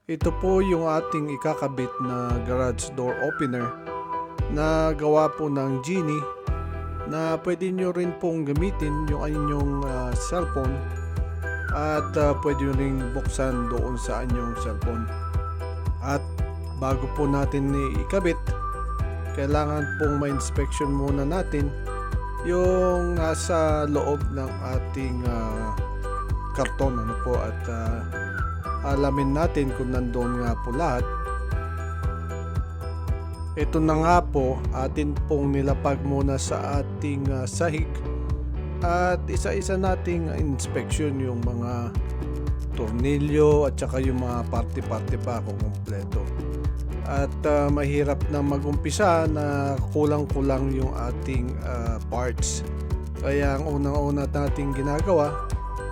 Ito po yung ating ikakabit na garage door opener na gawa po ng Genie na pwede nyo rin pong gamitin yung inyong cellphone at pwede nyo rin buksan doon sa inyong cellphone. At bago po natin ikabit, kailangan pong ma-inspection muna natin yung nasa loob ng ating karton at alamin natin kung nandoon nga po lahat. Ito na nga po, atin pong nilapag muna sa ating sahig at isa-isa nating inspection yung mga tornilyo at saka yung mga parte-parte pa kung kumpleto. At mahirap na mag-umpisa na kulang-kulang yung ating parts. Kaya ang unang-una nating ginagawa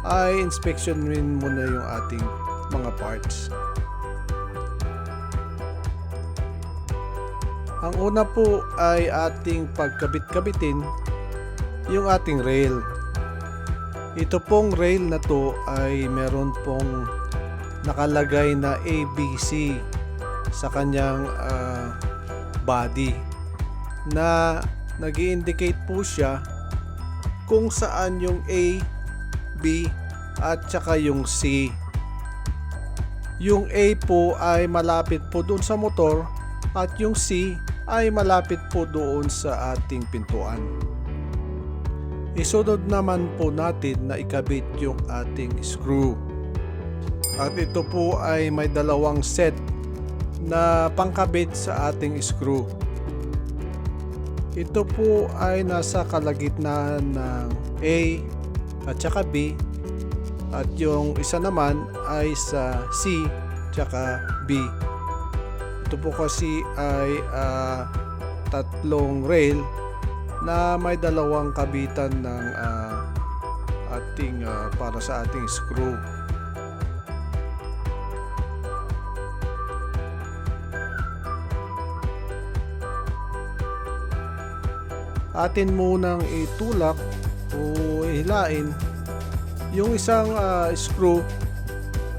ay inspeksyonin muna yung ating mga parts. Ang una po ay ating pagkabit-kabitin yung ating rail. Ito pong rail na to ay meron pong nakalagay na ABC sa kanyang body na nag-i-indicate po siya kung saan yung A, B at saka yung C. Yung A po ay malapit po doon sa motor at yung C ay malapit po doon sa ating pintuan. Isunod naman po natin na ikabit yung ating screw. At ito po ay may dalawang set na pangkabit sa ating screw. Ito po ay nasa kalagitnaan ng A at saka B. At yung isa naman ay sa C tsaka B. Ito po kasi ay tatlong rail na may dalawang kabitan ng ating para sa ating screw. Atin munang itulak o hilain yung isang screw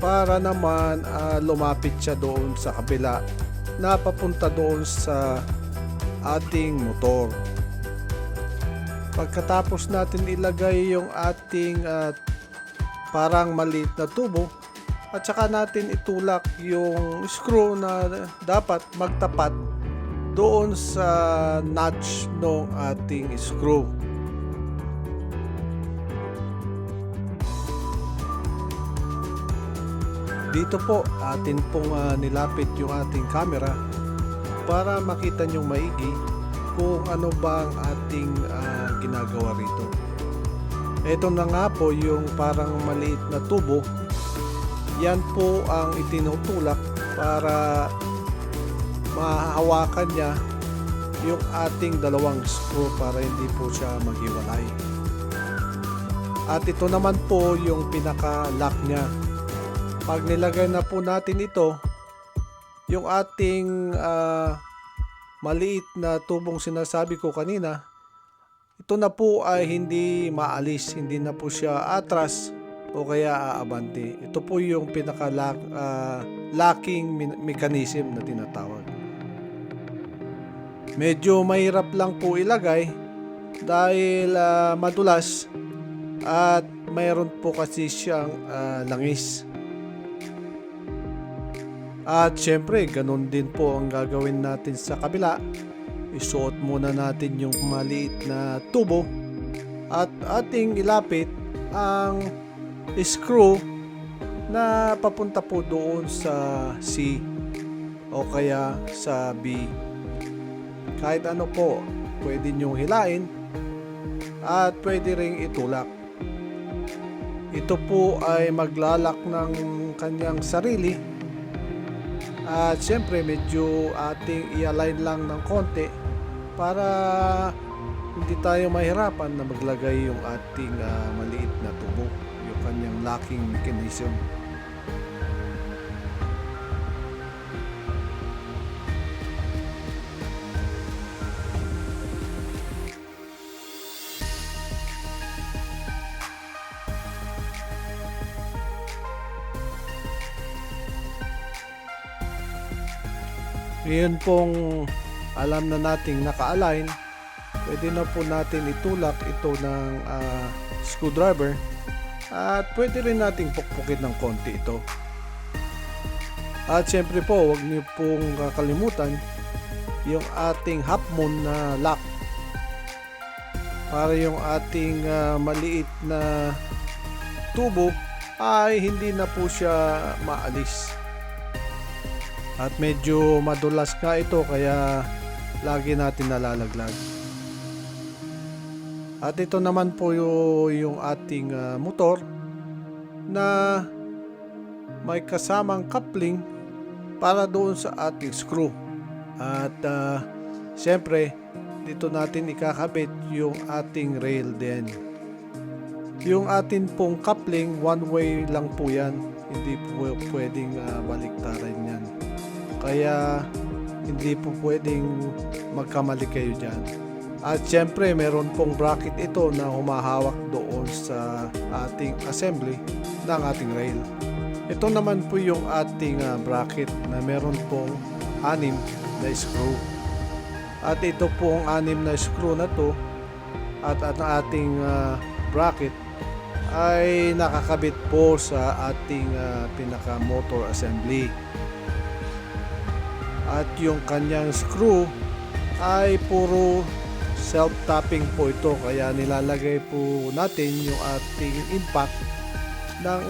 para naman lumapit siya doon sa kabila na papunta doon sa ating motor. Pagkatapos natin ilagay yung ating parang maliit na tubo at saka natin itulak yung screw na dapat magtapat doon sa notch ng ating screw. Dito po atin pong nilapit yung ating camera para makita nyo maigi kung ano ba ang ating ginagawa rito. Ito na nga po yung parang maliit na tubo. Yan po ang itinutulak para mahahawakan niya yung ating dalawang screw para hindi po siya maghiwalay. At ito naman po yung pinaka-lock niya. Pag nilagay na po natin ito, yung ating maliit na tubong sinasabi ko kanina, ito na po ay hindi maalis, hindi na po siya atras o kaya aabante. Ito po yung pinaka-locking mechanism na tinatawag. Medyo mahirap lang po ilagay dahil madulas at mayroon po kasi siyang langis. At syempre, ganun din po ang gagawin natin sa kabila. Isuot muna natin yung maliit na tubo at ating ilapit ang screw na papunta po doon sa C o kaya sa B. Kahit ano po, pwede nyo hilain at pwede ring itulak. Ito po ay maglalak ng kanyang sarili. At syempre medyo ating i-align lang ng konti para hindi tayo mahirapan na maglagay yung ating maliit na tubo, yung kanyang locking mechanism. Ngayon pong alam na nating naka-align, pwede na po natin itulak ito ng screwdriver at pwede rin nating pukpukin ng konti ito. At syempre po, huwag niyo pong kakalimutan yung ating half moon na lock para yung ating maliit na tubo ay hindi na po siya maalis. At medyo madulas nga ito kaya lagi natin nalalaglag. At ito naman po yung ating motor na may kasamang coupling para doon sa ating screw. At siyempre dito natin ikakabit yung ating rail din. Yung atin pong coupling, one way lang po yan. Hindi po pwedeng baliktaran yan. Kaya hindi po pwedeng magkamali kayo dyan. At syempre meron pong bracket ito na humahawak doon sa ating assembly ng ating rail. Ito naman po yung ating bracket na meron pong 6 na screw. At ito pong 6 na screw na to at ang ating bracket ay nakakabit po sa ating pinaka motor assembly. At yung kanyang screw ay puro self-tapping po ito, kaya nilalagay po natin yung ating impact ng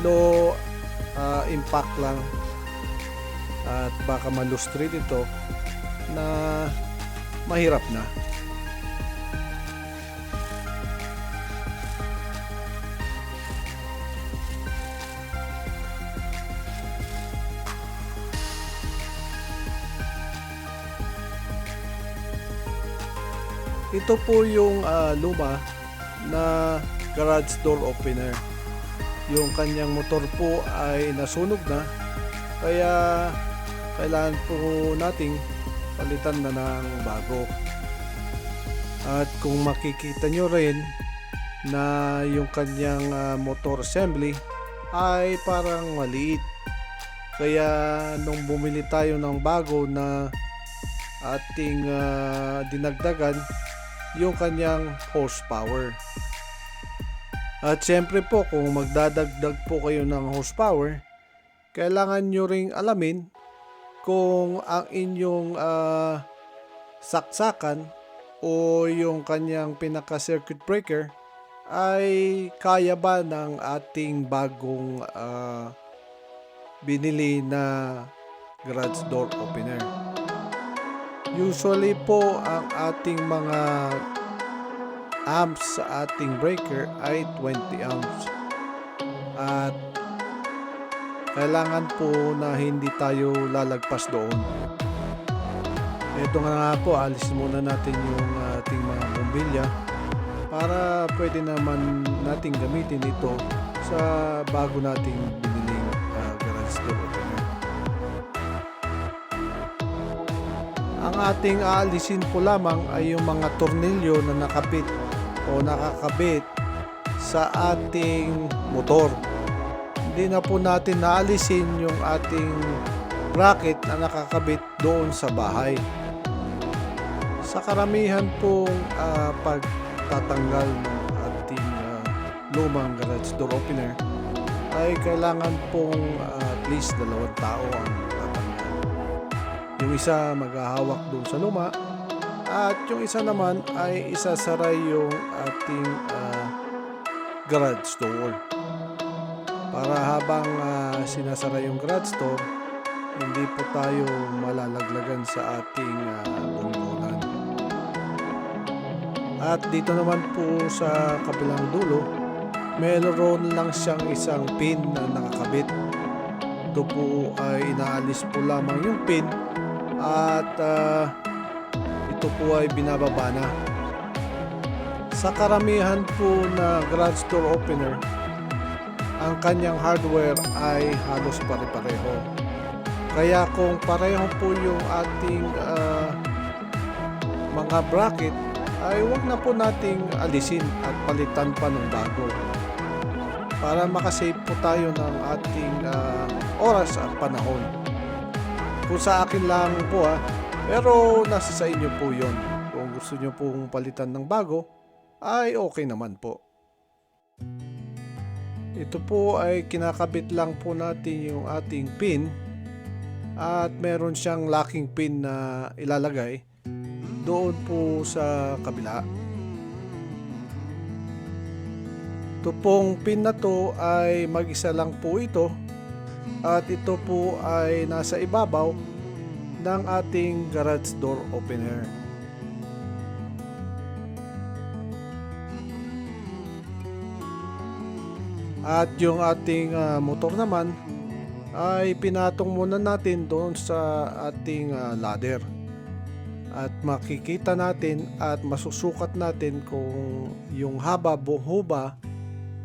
low impact lang at baka malustrate ito na mahirap na. Ito po yung luma na garage door opener. Yung kanyang motor po ay nasunog na, kaya kailangan po nating palitan na ng bago. At kung makikita nyo rin na yung kanyang motor assembly ay parang maliit. Kaya nung bumili tayo ng bago na ating dinagdagan yung kanyang horsepower. At syempre po, kung magdadagdag po kayo ng horsepower, kailangan nyo ring alamin kung ang inyong saksakan o yung kanyang pinaka circuit breaker ay kaya ba ng ating bagong binili na garage door opener. Usually po ang ating mga amps sa ating breaker ay 20 amps. At kailangan po na hindi tayo lalagpas doon. Ito nga po, alis muna natin yung ating mga bombilya para pwede naman nating gamitin ito sa bago nating biniling garage door opener. Ang ating aalisin po lamang ay yung mga tornilyo na nakapit o nakakabit sa ating motor. Hindi na po natin naalisin yung ating bracket na nakakabit doon sa bahay. Sa karamihan pong pagtatanggal ng ating lumang garage door opener ay kailangan pong at least 2 tao ang tatanggal. Yung isa maghahawak doon sa luma at yung isa naman ay isasara yung ating garage door. Para habang sinasara yung garage door, hindi po tayo malalaglagan sa ating bundulan. At dito naman po sa kabilang dulo, meron lang siyang isang pin na nakakabit. Ito po ay inaalis po lamang yung pin at ito po ay binababa na. Sa karamihan po na garage door opener, ang kanyang hardware ay halos pare-pareho. Kaya kung pareho po yung ating mga bracket, ay wag na po nating alisin at palitan pa ng bago para makasave po tayo ng ating oras at panahon. Kung sa akin lang po pero nasa sa inyo po yon. Kung gusto nyo pong palitan ng bago, ay okay naman po. Ito po ay kinakabit lang po natin yung ating pin at meron siyang locking pin na ilalagay doon po sa kabila. Ito pong pin na to ay mag-isa lang po ito at ito po ay nasa ibabaw ng ating garage door opener. At yung ating motor naman ay pinatong muna natin doon sa ating ladder. At makikita natin at masusukat natin kung yung haba buhuba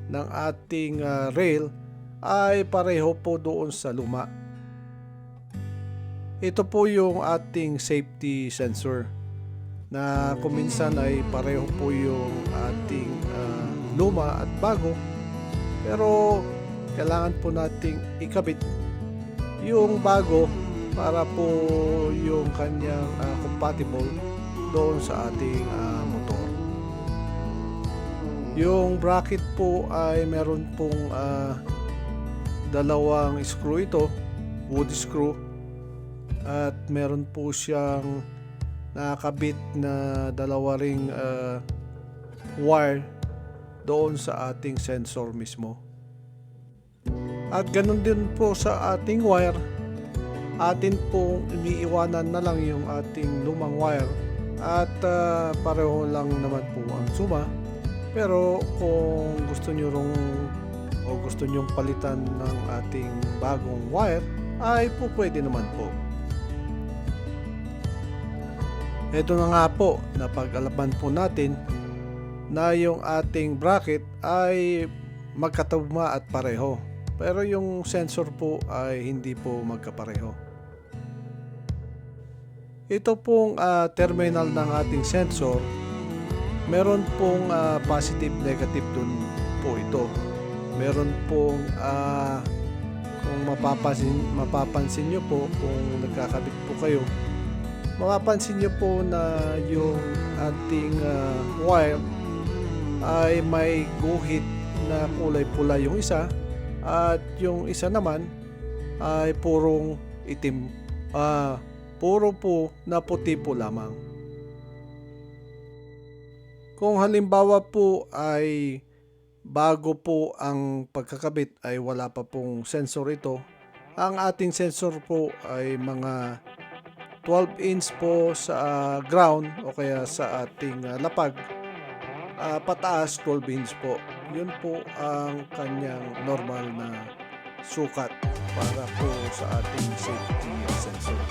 ng ating rail ay pareho po doon sa luma. Ito po yung ating safety sensor na kuminsan ay pareho po yung ating luma at bago, pero kailangan po nating ikabit yung bago para po yung kanyang compatible doon sa ating motor. Yung bracket po ay meron pong dalawang screw ito, wood screw, at meron po siyang nakakabit na dalawa ring wire doon sa ating sensor mismo. At ganun din po sa ating wire, atin pong iniiwanan na lang yung ating lumang wire at pareho lang naman po ang suma. Pero kung gusto nyo gusto nyong palitan ng ating bagong wire, ay po pwede naman po. Ito na nga po, napag-alaman po natin na yung ating bracket ay magkatugma at pareho. Pero yung sensor po ay hindi po magkapareho. Ito pong terminal ng ating sensor, meron pong positive negative dun po ito. Meron pong kung mapapansin nyo po kung nagkakabit po kayo, mapapansin nyo po na yung ating wire ay may guhit na kulay pula yung isa at yung isa naman ay purong itim, puro po na puti po lamang. Kung halimbawa po ay bago po ang pagkakabit ay wala pa pong sensor ito, ang ating sensor po ay mga 12 inch po sa ground o kaya sa ating lapag, pataas 12 inch po. Yun po ang kanyang normal na sukat para po sa ating safety sensor.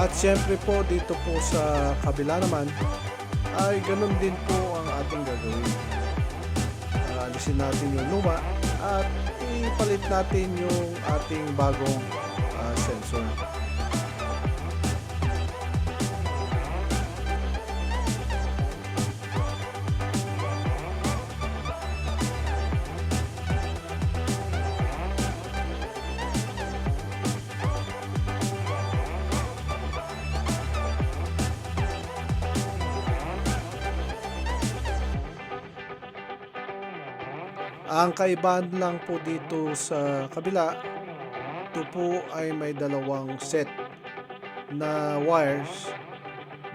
At syempre po dito po sa kabila naman ay ganun din po ang ating gagawin. Alisin natin yung luma at ipalit natin yung ating bagong sensor. Ang kaibahan lang po dito sa kabila ito po ay may dalawang set na wires.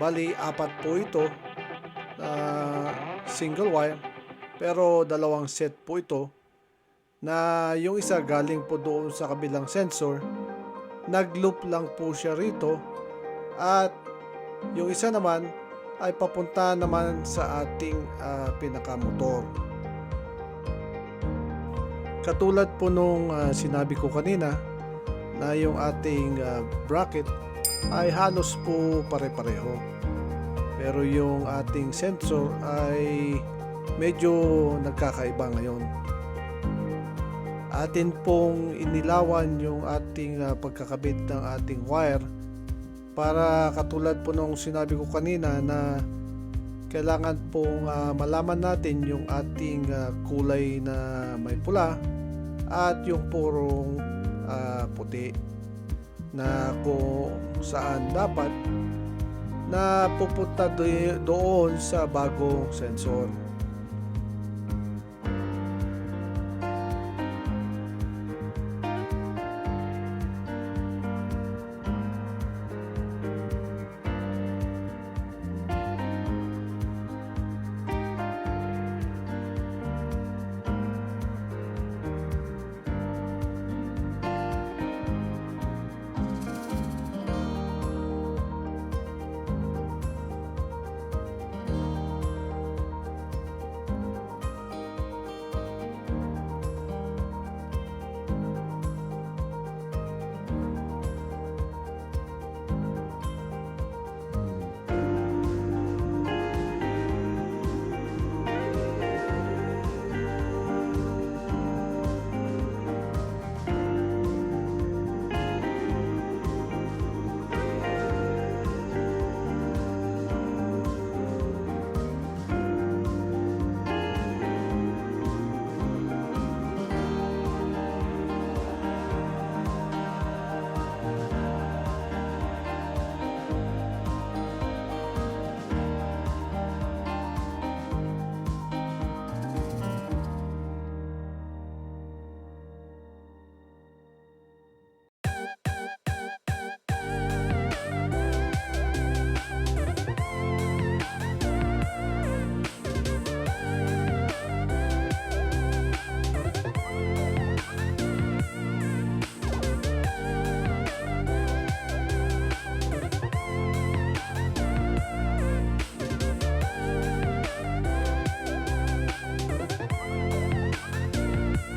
Bali, apat po ito na single wire. Pero dalawang set po ito na yung isa galing po doon sa kabilang sensor. Nag-loop lang po siya rito. At yung isa naman ay papunta naman sa ating pinakamotor. Katulad po nung sinabi ko kanina na yung ating bracket ay halos po pare-pareho. Pero yung ating sensor ay medyo nagkakaiba ngayon. Atin pong inilawan yung ating pagkakabit ng ating wire para katulad po nung sinabi ko kanina na kailangan pong malaman natin yung ating kulay na may pula at yung purong puti na kung saan dapat na pupunta doon sa bagong sensor.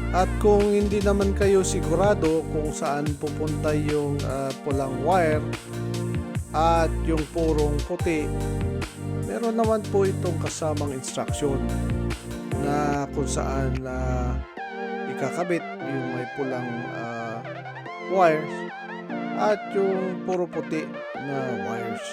At kung hindi naman kayo sigurado kung saan pupunta yung pulang wire at yung purong puti, meron naman po itong kasamang instruction na kung saan ikakabit yung may pulang wires at yung puro puti na wires.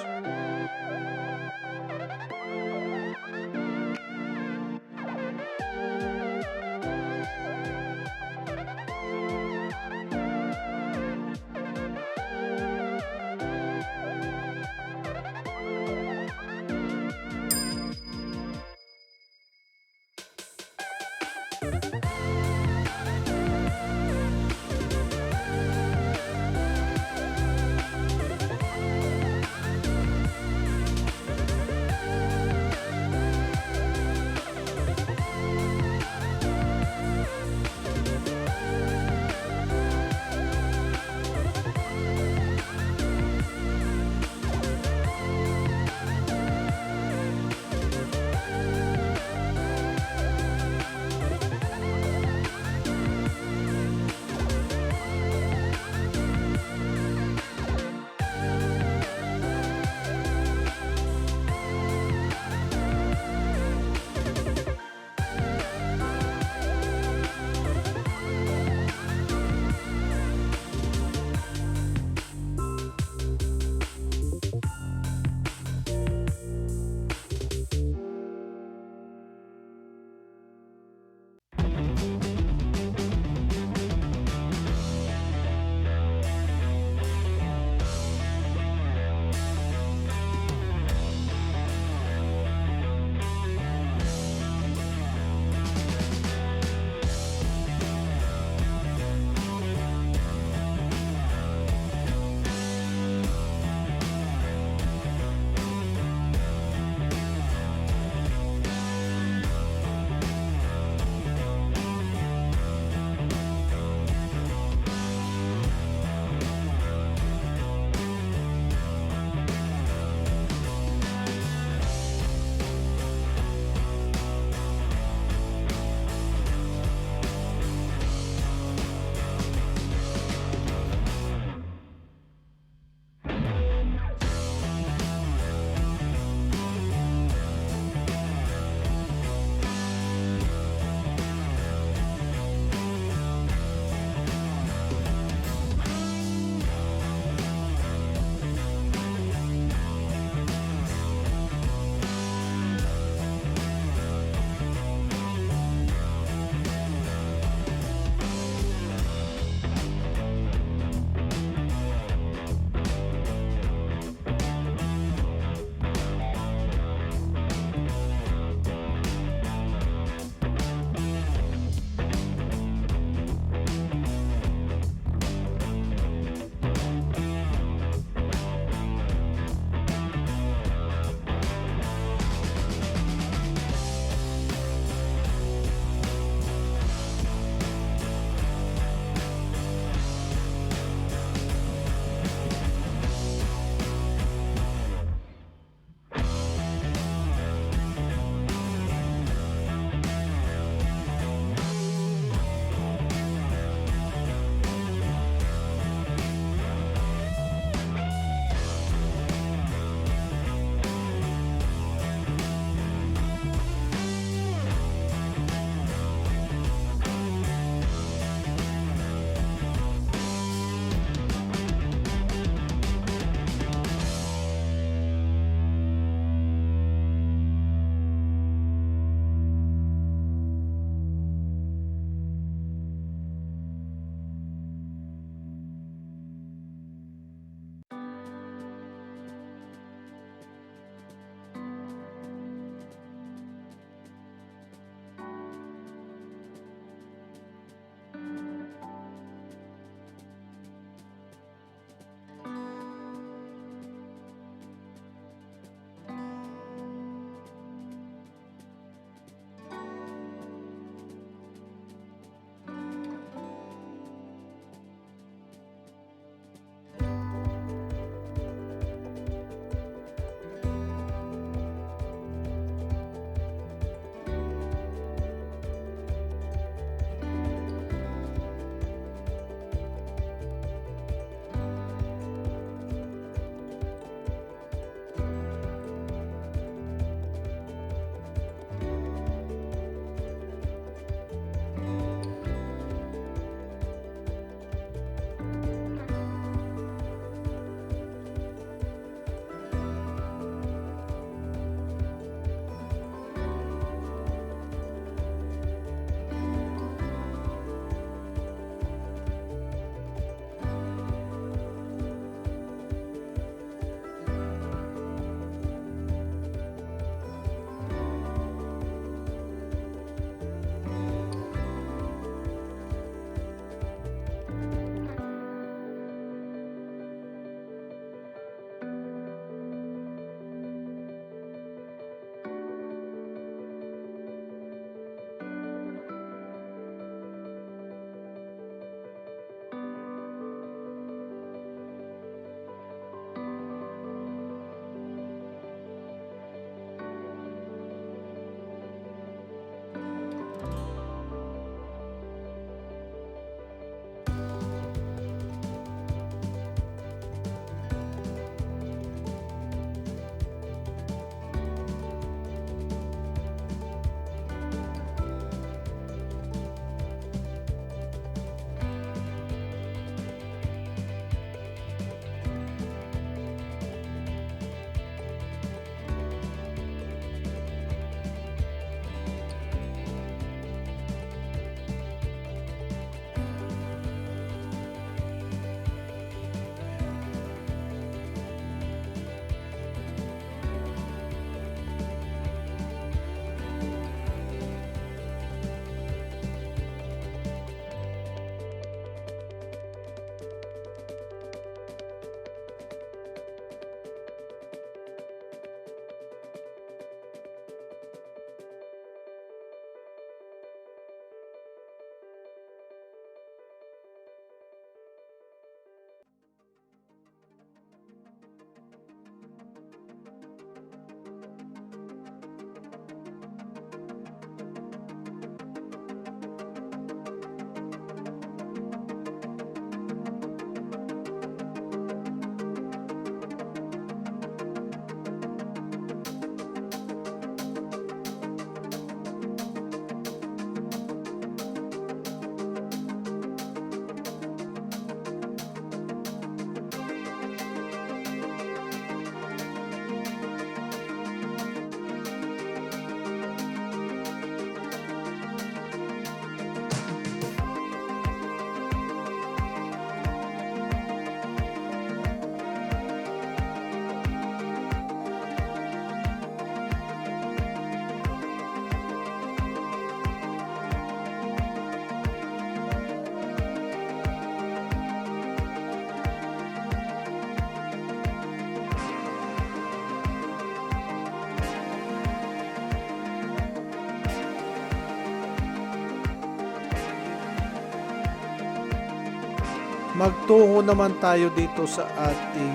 Magtungo naman tayo dito sa ating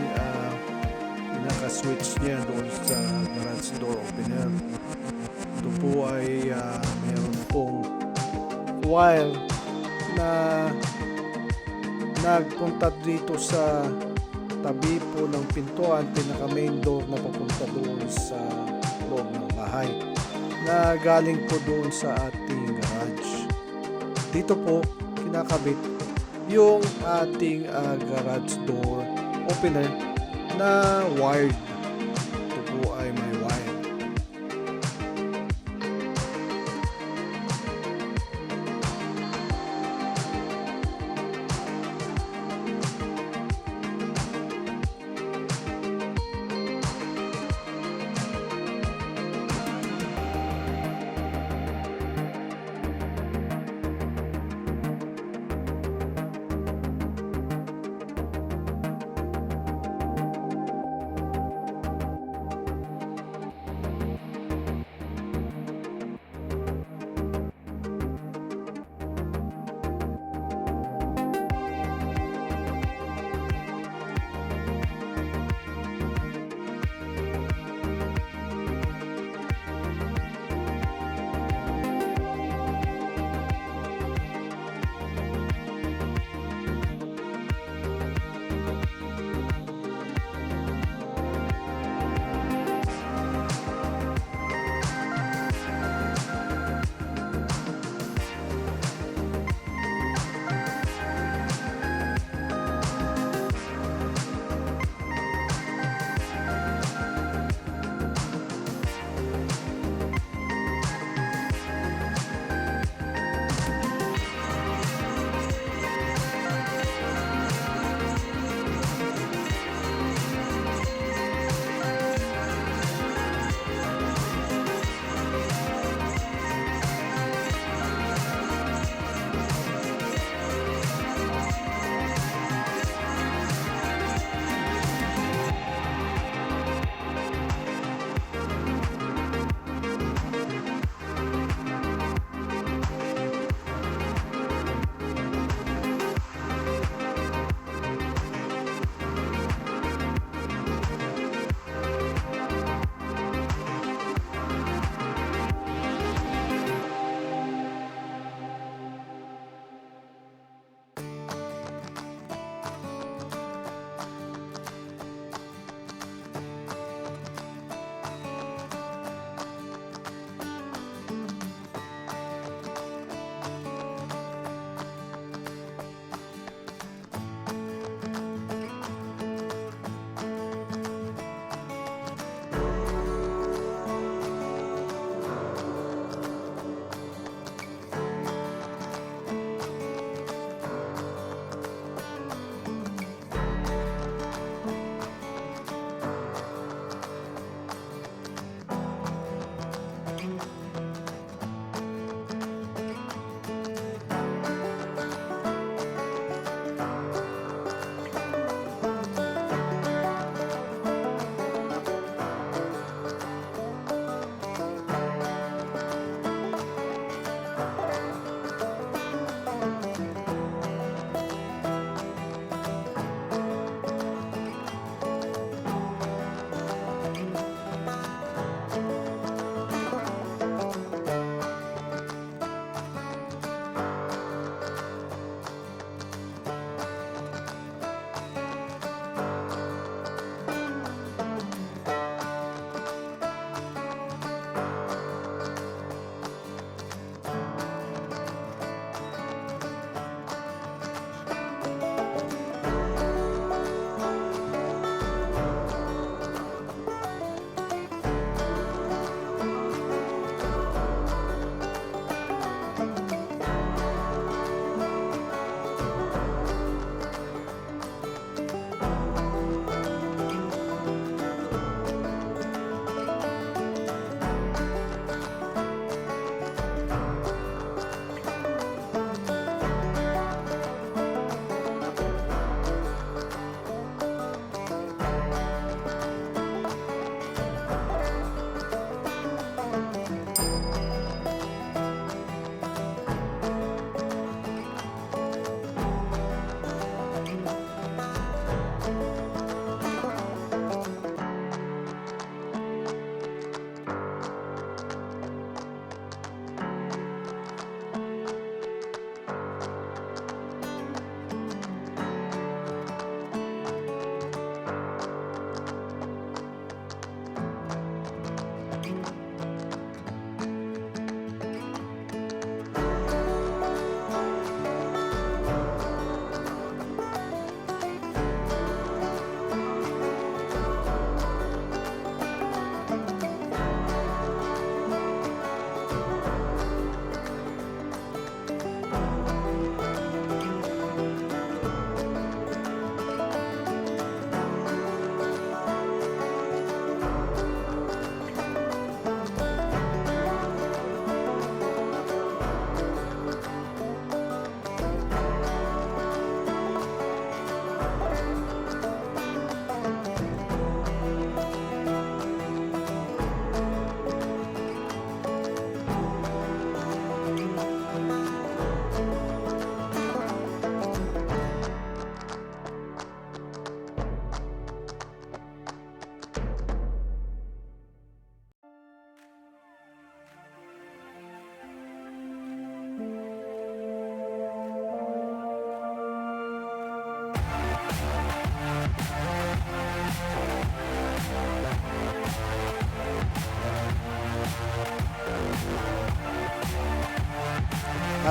pinaka-switch niya doon sa garage door opener. Ito po ay meron pong wire na nagpunta dito sa tabi po ng pintuan, pinaka main door na papunta doon sa loob ng bahay na galing po doon sa ating garage. Dito po kinakabit yung ating garage door opener na wired. Ito po ay may wire.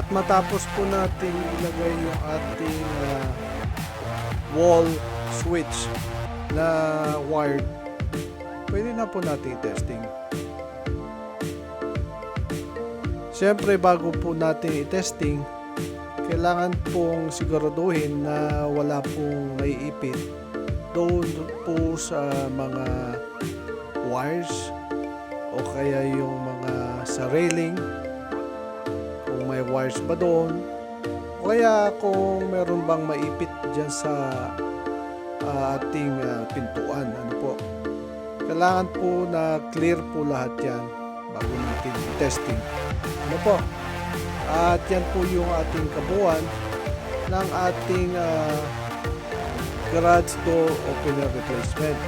At matapos po natin ilagay yung ating wall switch na wired, pwede na po natin i-testing. Siyempre, bago po natin i-testing, kailangan pong siguraduhin na wala pong naiipit doon po sa mga wires o kaya yung mga sa railing, kung may wires ba doon, o kaya kung meron bang maipit dyan sa ating pintuan. Ano po, kailangan po na clear po lahat yan bago natin i-testing. Ano po, at yan po yung ating kabuuan ng ating garage door opener replacement.